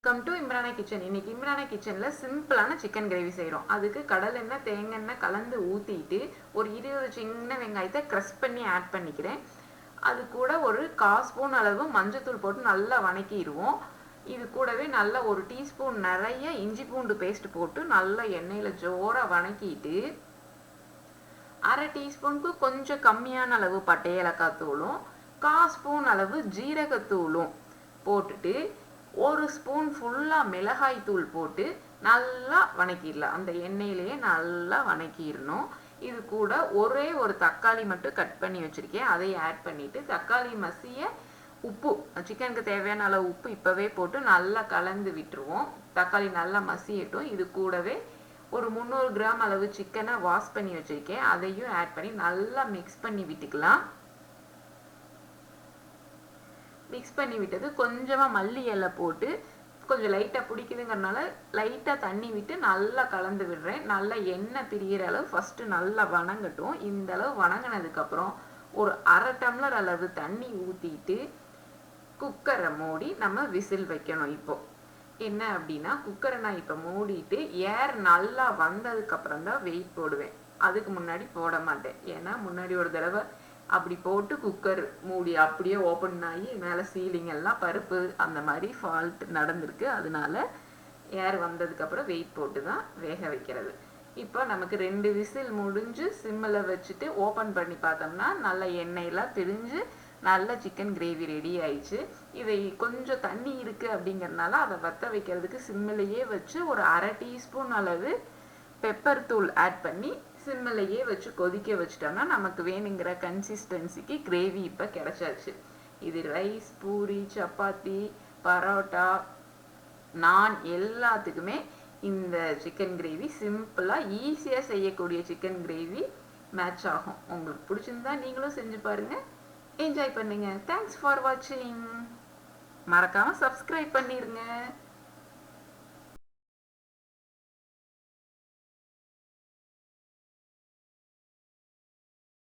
Welcome to Imrana kitchen. இன்னைக்கு இம்ரானா கிச்சன்ல சிம்பிளான சிக்கன் கிரேவி செய்கிறோம். அதுக்கு கடல் எண்ணெய் தேங்காய் எண்ணெய் கலந்து ஊற்றிட்டு ஒரு 20 சின்ன வெங்காயத்தை க்ரஷ் பண்ணி ஆட் பண்ணிக்கிறேன். அது கூட ஒரு 1/4 ஸ்பூன் அளவு மஞ்சத்தூள் போட்டு நல்லா வணக்கிடுவோம். இது கூடவே நல்லா ஒரு டீஸ்பூன் நிறைய இஞ்சி பூண்டு பேஸ்ட் போட்டு நல்லா எண்ணெயில் ஜோராக வணக்கிட்டு 1/2 டீஸ்பூனுக்கு கொஞ்சம் கம்மியான அளவு பட்டை ஏலக்காய் தூளும் 1/4 ஸ்பூன் அளவு ஜீரகத்தூளும் போட்டுட்டு 1 ஸ்பூன் ஃபுல்லாக மிளகாய் தூள் போட்டு நல்லா வணக்கிடலாம். அந்த எண்ணெயிலேயே நல்லா வணக்கிடணும். இது கூட ஒரே ஒரு தக்காளி மட்டும் கட் பண்ணி வச்சுருக்கேன், அதை ஆட் பண்ணிவிட்டு தக்காளி மசிய உப்பு, சிக்கனுக்கு தேவையான அளவு உப்பு இப்போவே போட்டு நல்லா கலந்து விட்டுருவோம். தக்காளி நல்லா மசியட்டும். இது கூடவே ஒரு 300 கிராம் அளவு சிக்கனை வாஷ் பண்ணி வச்சுருக்கேன், அதையும் ஆட் பண்ணி நல்லா மிக்ஸ் பண்ணி விட்டுக்கலாம். மிக்ஸ் பண்ணி விட்டது கொஞ்சமாக மல்லி இலை போட்டு கொஞ்சம் லைட்டாக பிடிக்குதுங்கிறனால லைட்டாக தண்ணி விட்டு நல்லா கலந்து விடுறேன். நல்லா எண்ணெய் பிரிகிற அளவு ஃபஸ்ட்டு நல்லா வணங்கட்டும். இந்த அளவு வணங்கினதுக்கப்புறம் ஒரு 1/2 டம்ளர் அளவு தண்ணி ஊற்றிட்டு குக்கரை மூடி நம்ம விசில் வைக்கணும். இப்போது என்ன அப்படின்னா, குக்கரை நான் இப்போ மூடிட்டு ஏர் நல்லா வந்ததுக்கப்புறம் தான் வெயிட் போடுவேன். அதுக்கு முன்னாடி போட மாட்டேன். ஏன்னா முன்னாடி ஒரு தடவை அப்படி போட்டு குக்கர் மூடி அப்படியே ஓப்பன் ஆகி மேலே சீலிங் எல்லாம் பருப்பு அந்த மாதிரி ஃபால்ட் நடந்திருக்கு. அதனால ஏர் வந்ததுக்கப்புறம் வெயிட் போட்டு தான் வேக வைக்கிறது. இப்போ நமக்கு 2 விசில் முடிஞ்சு சிம்மில் வச்சுட்டு ஓப்பன் பண்ணி பார்த்தோம்னா நல்ல எண்ணெயெல்லாம் பிரிஞ்சு நல்ல சிக்கன் கிரேவி ரெடி ஆயிடுச்சு. இதை கொஞ்சம் தண்ணி இருக்குது அப்படிங்கிறதுனால அதை வற்ற வைக்கிறதுக்கு சிம்மிலேயே வச்சு ஒரு 1/2 டீஸ்பூன் அளவு பெப்பர் தூள் ஆட் பண்ணி சிம்மிலேயே வச்சு கொதிக்க வச்சிட்டோம்னா நமக்கு வேணுங்கிற கன்சிஸ்டன்சிக்கு கிரேவி இப்போ கிடைச்சாச்சு. இது ரைஸ், பூரி, சப்பாத்தி, பரோட்டா, நான் எல்லாத்துக்குமே இந்த சிக்கன் கிரேவி சிம்பிளாக ஈஸியாக செய்யக்கூடிய சிக்கன் கிரேவி மேட்ச் ஆகும். உங்களுக்கு பிடிச்சிருந்தா நீங்களும் செஞ்சு பாருங்கள், என்ஜாய் பண்ணுங்கள். தேங்க்ஸ் ஃபார் வாட்சிங். மறக்காமல் சப்ஸ்கிரைப் பண்ணிடுங்க.